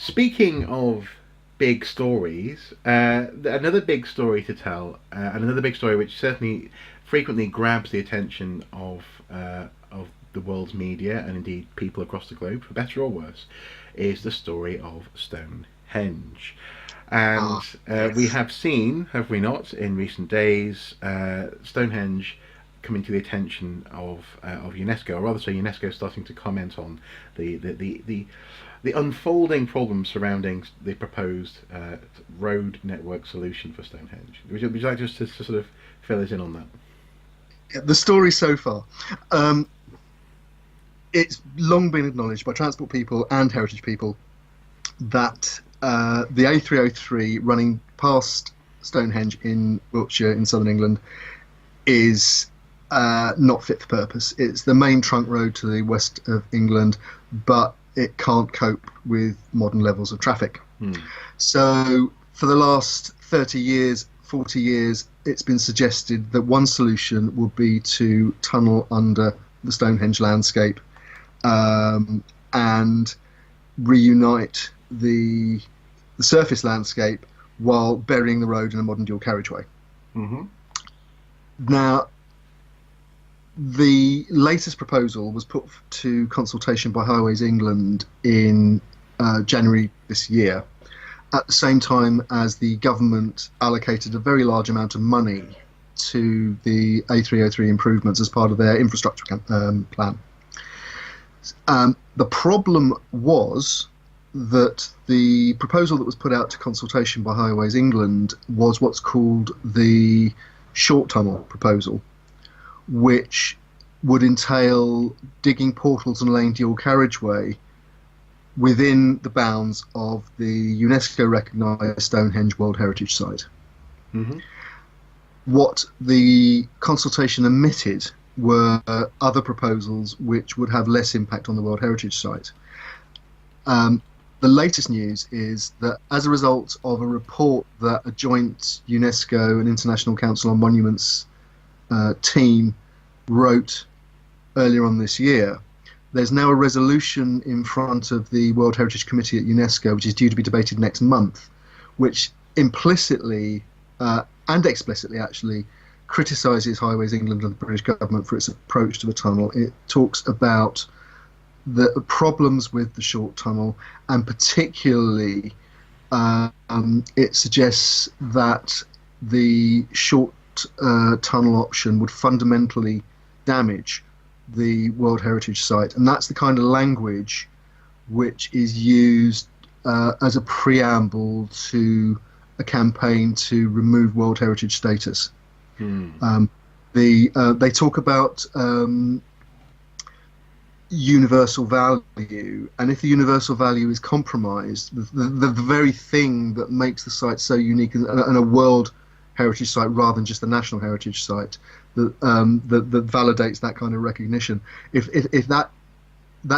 Speaking of big stories, another big story to tell, and another big story which certainly frequently grabs the attention of the world's media and indeed people across the globe, for better or worse, is the story of Stonehenge. And Ah, we yes. have seen, have we not, in recent days, Stonehenge coming to the attention of UNESCO, or rather, so UNESCO starting to comment on the unfolding problems surrounding the proposed road network solution for Stonehenge. Would you like just to sort of fill us in on that? The story so far. Um, it's long been acknowledged by transport people and heritage people that the A303 running past Stonehenge in Wiltshire in southern England is not fit for purpose. It's the main trunk road to the west of England, but it can't cope with modern levels of traffic. Hmm. So, for the last 30 years, 40 years, it's been suggested that one solution would be to tunnel under the Stonehenge landscape and reunite the surface landscape while burying the road in a modern dual carriageway. Mm-hmm. Now, the latest proposal was put to consultation by Highways England in January this year, at the same time as the government allocated a very large amount of money to the A303 improvements as part of their infrastructure plan. The problem was that the proposal that was put out to consultation by Highways England was what's called the short tunnel proposal, which would entail digging portals and laying dual carriageway within the bounds of the UNESCO recognised Stonehenge World Heritage Site. Mm-hmm. What the consultation omitted were other proposals which would have less impact on the World Heritage Site. The latest news is that as a result of a report that a joint UNESCO and International Council on Monuments team wrote earlier on this year, there's now a resolution in front of the World Heritage Committee at UNESCO, which is due to be debated next month, which implicitly and explicitly actually criticises Highways England and the British government for its approach to the tunnel. It talks about the problems with the short tunnel, and particularly it suggests that the short tunnel option would fundamentally damage the World Heritage Site, and that's the kind of language which is used as a preamble to a campaign to remove World Heritage status. Hmm. They talk about universal value, and if the universal value is compromised, the very thing that makes the site so unique and a World Heritage Site rather than just a National Heritage Site that validates that kind of recognition. If that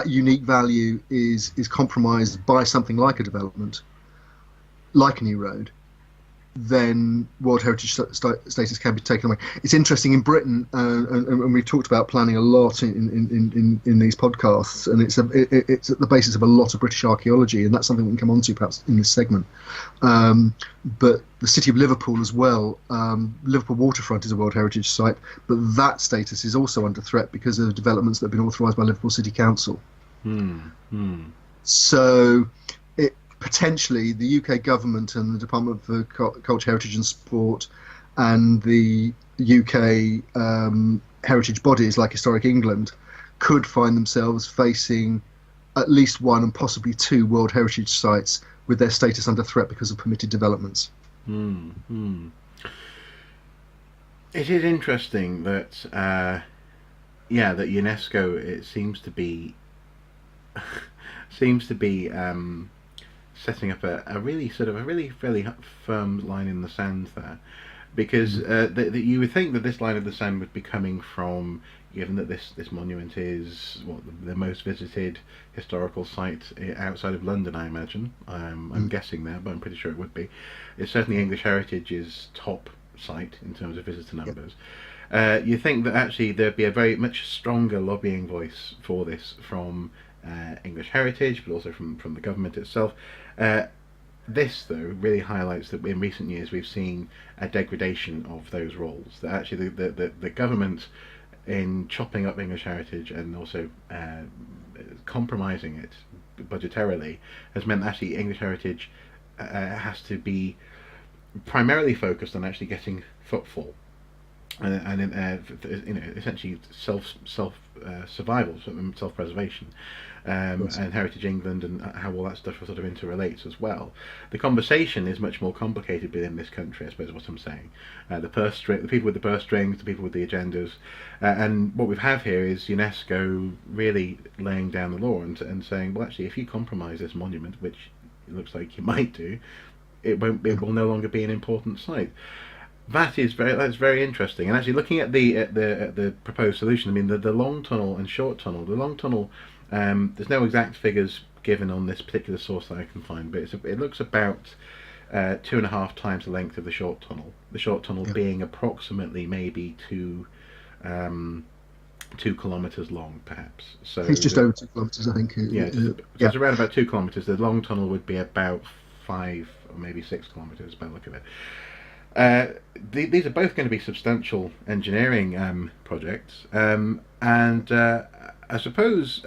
unique value is compromised by something like a development, like a new road, then World Heritage status can be taken away. It's interesting in Britain, and we've talked about planning a lot in these podcasts, and it's at the basis of a lot of British archaeology, and that's something we can come on to perhaps in this segment. But the city of Liverpool as well, Liverpool waterfront is a World Heritage Site, but that status is also under threat because of developments that have been authorised by Liverpool City Council. Hmm. Hmm. So potentially the UK government and the Department for Culture, Heritage and Sport and the UK heritage bodies like Historic England could find themselves facing at least one and possibly two World Heritage Sites with their status under threat because of permitted developments. Hmm. Hmm. It is interesting that, that UNESCO, it seems to be setting up a really sort of a really fairly firm line in the sand there, because you would think that this line of the sand would be coming from, given that this monument is what the most visited historical site outside of London, I imagine. I'm guessing there, but I'm pretty sure it would be. It's certainly English Heritage's top site in terms of visitor Yep. numbers. You think that actually there'd be a very much stronger lobbying voice for this from English heritage, but also from the government itself. This, though, really highlights that in recent years we've seen a degradation of those roles. That actually the government, in chopping up English heritage and also compromising it budgetarily, has meant that actually English heritage has to be primarily focused on actually getting footfall and essentially self survival, self preservation, and Heritage England and how all that stuff sort of interrelates as well. The conversation is much more complicated within this country, I suppose is what I'm saying. The people with the purse strings, the people with the agendas, and what we have here is UNESCO really laying down the law and saying, well, actually, if you compromise this monument, which it looks like you might do, it will no longer be an important site. That's very interesting. And actually, looking at the proposed solution, I mean, the long tunnel and short tunnel. The long tunnel, there's no exact figures given on this particular source that I can find, but it looks about 2.5 times the length of the short tunnel. The short tunnel being approximately maybe 2 kilometres long, perhaps. So it's just over 2 kilometres, I think. It's around about 2 kilometres. The long tunnel would be about 5 or maybe 6 kilometres by the look of it. These are both going to be substantial engineering projects, and I suppose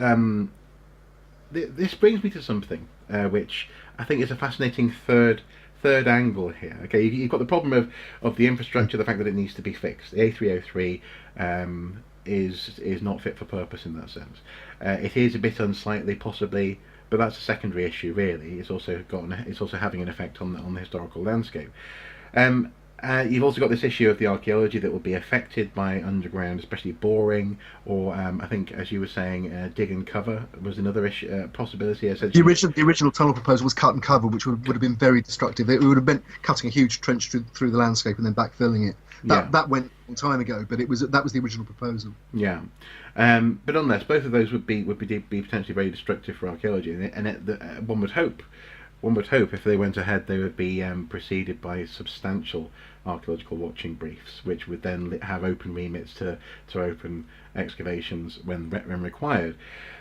this brings me to something which I think is a fascinating third angle here. Okay, you've got the problem of the infrastructure, the fact that it needs to be fixed. The A303 is not fit for purpose in that sense. It is a bit unsightly, possibly, but that's a secondary issue. Really, it's also having an effect on the historical landscape. You've also got this issue of the archaeology that will be affected by underground, especially boring, or I think, as you were saying, dig and cover was another issue, possibility. The original tunnel proposal was cut and cover, which would have been very destructive. It would have been cutting a huge trench through the landscape and then backfilling it. That went a long time ago, but that was the original proposal. Yeah, but nonetheless, both of those would be potentially very destructive for archaeology, and one would hope if they went ahead, they would be preceded by substantial archaeological watching briefs, which would then have open remits to open excavations when required.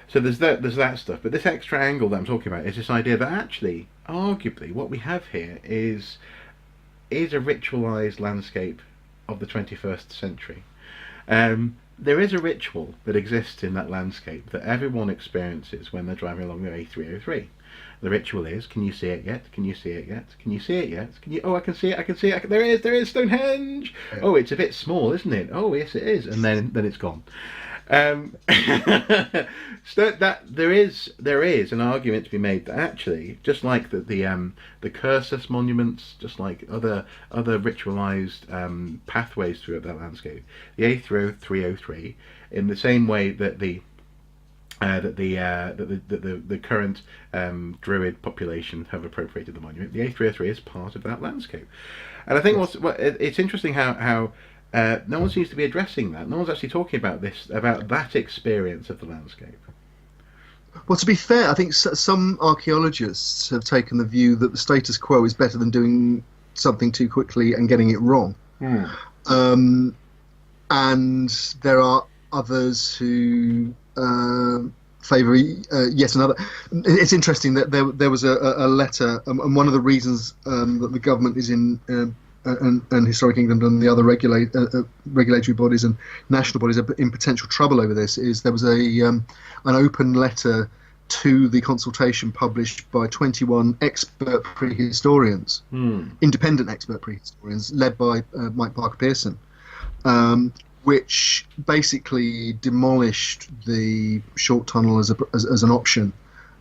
So there's that stuff. But this extra angle that I'm talking about is this idea that actually, arguably, what we have here is a ritualized landscape of the 21st century. There is a ritual that exists in that landscape that everyone experiences when they're driving along the A303. The ritual is, can you see it yet? Can you see it yet? Can you see it yet? Oh, I can see it. There it is, Stonehenge. Yeah. Oh, it's a bit small, isn't it? Oh, yes, it is. And then it's gone. So that there is an argument to be made that actually, just like the Cursus monuments, just like other ritualized pathways through that landscape, the A303, in the same way that the current Druid population have appropriated the monument, the A303 is part of that landscape. And I think it's interesting how no one seems to be addressing that. No one's actually talking about that experience of the landscape. Well, to be fair, I think some archaeologists have taken the view that the status quo is better than doing something too quickly and getting it wrong. And there are others who favour yet another. It's interesting that there was a letter, and one of the reasons that the government is in and Historic England and the other regulatory bodies and national bodies are in potential trouble over this is there was an open letter to the consultation published by 21 expert prehistorians, independent expert prehistorians, led by Mike Parker Pearson, which basically demolished the short tunnel as an option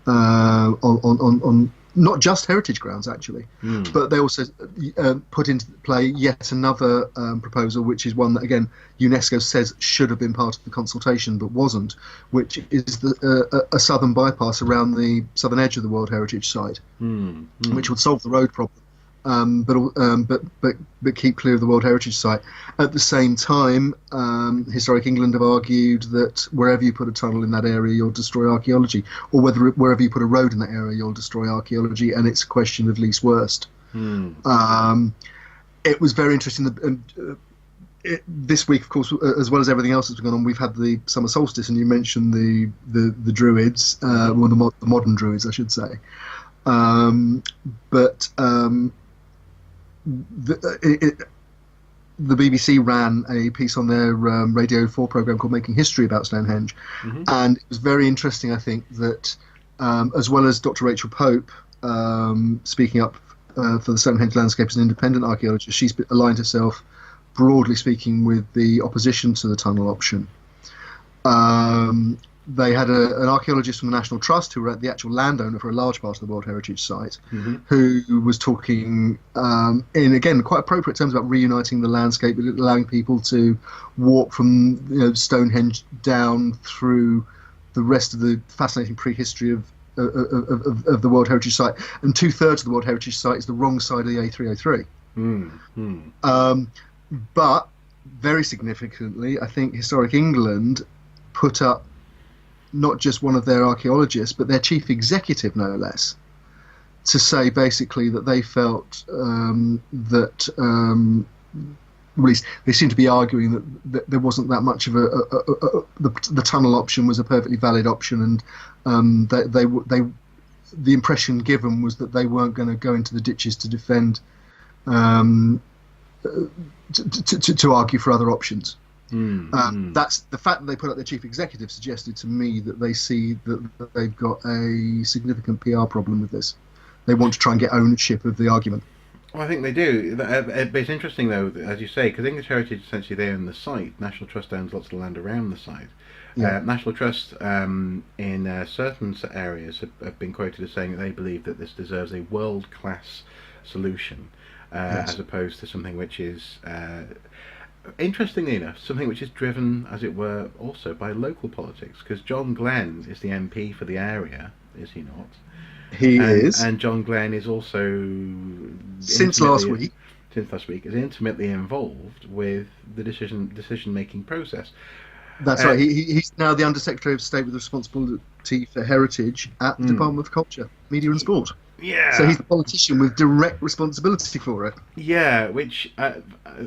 on not just heritage grounds actually, but they also put into play yet another proposal, which is one that again UNESCO says should have been part of the consultation but wasn't, which is a southern bypass around the southern edge of the World Heritage Site, which would solve the road problem. But keep clear of the World Heritage Site. At the same time, Historic England have argued that wherever you put a tunnel in that area, you'll destroy archaeology, or wherever you put a road in that area, you'll destroy archaeology, and it's a question of least worst. It was very interesting. this week, of course, as well as everything else that's gone on, we've had the summer solstice, and you mentioned the druids, well, the modern druids, I should say. But the BBC ran a piece on their Radio 4 programme called Making History about Stonehenge. And it was very interesting, I think, that as well as Dr. Rachel Pope speaking up for the Stonehenge landscape as an independent archaeologist, she's aligned herself, broadly speaking, with the opposition to the tunnel option. They had an archaeologist from the National Trust, who were the actual landowner for a large part of the World Heritage Site, who was talking in, again, quite appropriate terms about reuniting the landscape, allowing people to walk from Stonehenge down through the rest of the fascinating prehistory of the World Heritage Site. And 2/3 of the World Heritage Site is the wrong side of the A303. But very significantly, I think Historic England put up not just one of their archaeologists, but their chief executive, no less, to say basically that they felt that, at least they seem to be arguing that there wasn't that much of the tunnel option was a perfectly valid option, and the impression given was that they weren't going to go into the ditches to defend, to argue for other options. That's the fact that they put up their chief executive suggested to me that they see that they've got a significant PR problem with this. They want to try and get ownership of the argument. Well, I think they do. But it's interesting, though, as you say, because English Heritage, essentially, they own the site. National Trust owns lots of the land around the site. National Trust, in certain areas, have been quoted as saying that they believe that this deserves a world-class solution, as opposed to something which is... interestingly enough, something which is driven, as it were, also by local politics, because John Glenn is the MP for the area, is he not? He is. And John Glenn is also... Since last week, is intimately involved with the decision-making process. That's right. He's now the Undersecretary of State with responsibility for heritage at the Department of Culture, Media and Sport. Yeah. So he's the politician with direct responsibility for it. Yeah, which I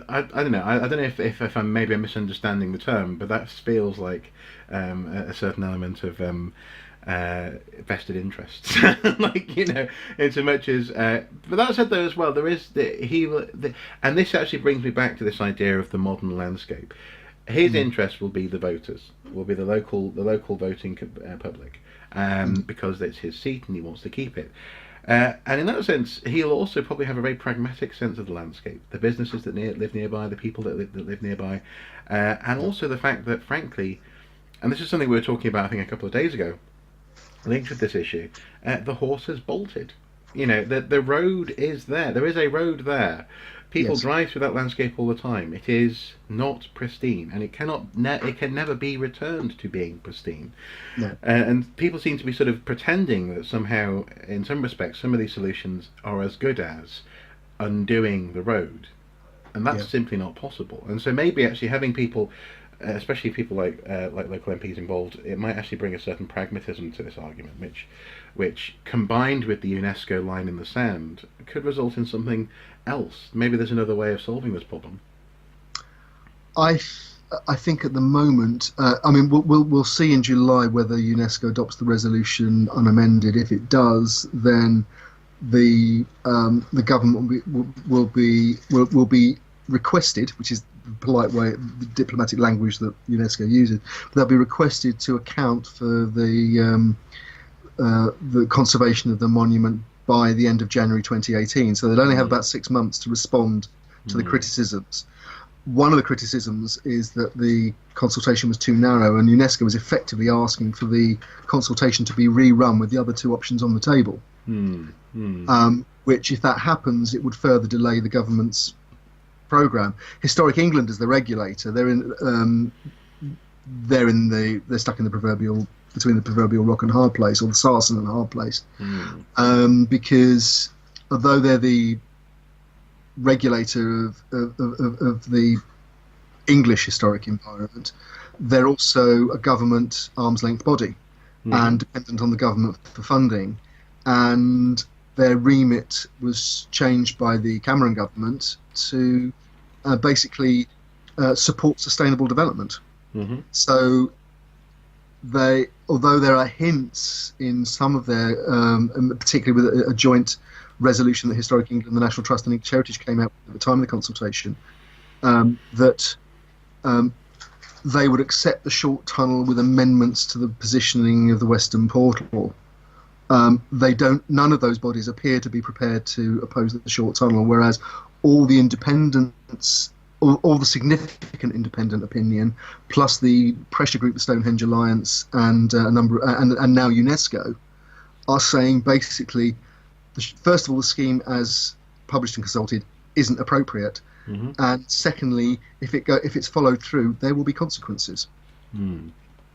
don't know. I don't know if I'm misunderstanding the term, but that feels like a certain element of vested interests, in so much as. But that said, though, as well, there is and this actually brings me back to this idea of the modern landscape. His interest will be the voters, will be the local voting public, because it's his seat and he wants to keep it. And in that sense, he'll also probably have a very pragmatic sense of the landscape, the businesses that live nearby, the people that live nearby, and also the fact that, frankly, and this is something we were talking about, I think, a couple of days ago, linked with this issue, the horse has bolted. The road is there. There is a road there. People drive through that landscape all the time. It is not pristine, and it can never be returned to being pristine. No. And people seem to be sort of pretending that somehow, in some respects, some of these solutions are as good as undoing the road, and that's simply not possible. And so maybe actually having people, especially people like local MPs involved, it might actually bring a certain pragmatism to this argument, which combined with the UNESCO line in the sand could result in something else. Maybe there's another way of solving this problem. I think at the moment, we'll see in July whether UNESCO adopts the resolution unamended. If it does, then the government will be requested, which is the polite way, the diplomatic language that UNESCO uses. But they'll be requested to account for the conservation of the monument by the end of January 2018. So they'll only have about 6 months to respond to the criticisms. One of the criticisms is that the consultation was too narrow, and UNESCO was effectively asking for the consultation to be rerun with the other two options on the table. Which, if that happens, it would further delay the government's programme. Historic England is the regulator. They're stuck in the proverbial, between the proverbial rock and hard place, or the sarsen and hard place, because although they're the regulator of the English historic environment, they're also a government arm's length body and dependent on the government for funding, and their remit was changed by the Cameron government to basically support sustainable development. Hmm. So although there are hints in some of their, particularly with a joint resolution that Historic England and the National Trust and English Heritage came out with at the time of the consultation, that um, they would accept the short tunnel with amendments to the positioning of the Western Portal. They don't. None of those bodies appear to be prepared to oppose the short tunnel, whereas all the independents, all the significant independent opinion, plus the pressure group, the Stonehenge Alliance, and a number, and now UNESCO, are saying basically, first of all, the scheme as published and consulted isn't appropriate, and secondly, if it's followed through, there will be consequences.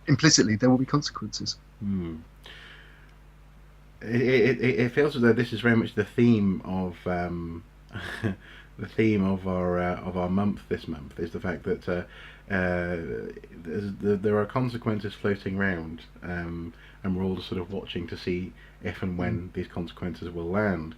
Implicitly, there will be consequences. It feels as though this is very much the theme of the theme of our month this month, is the fact that there are consequences floating around, and we're all just sort of watching to see if and when these consequences will land.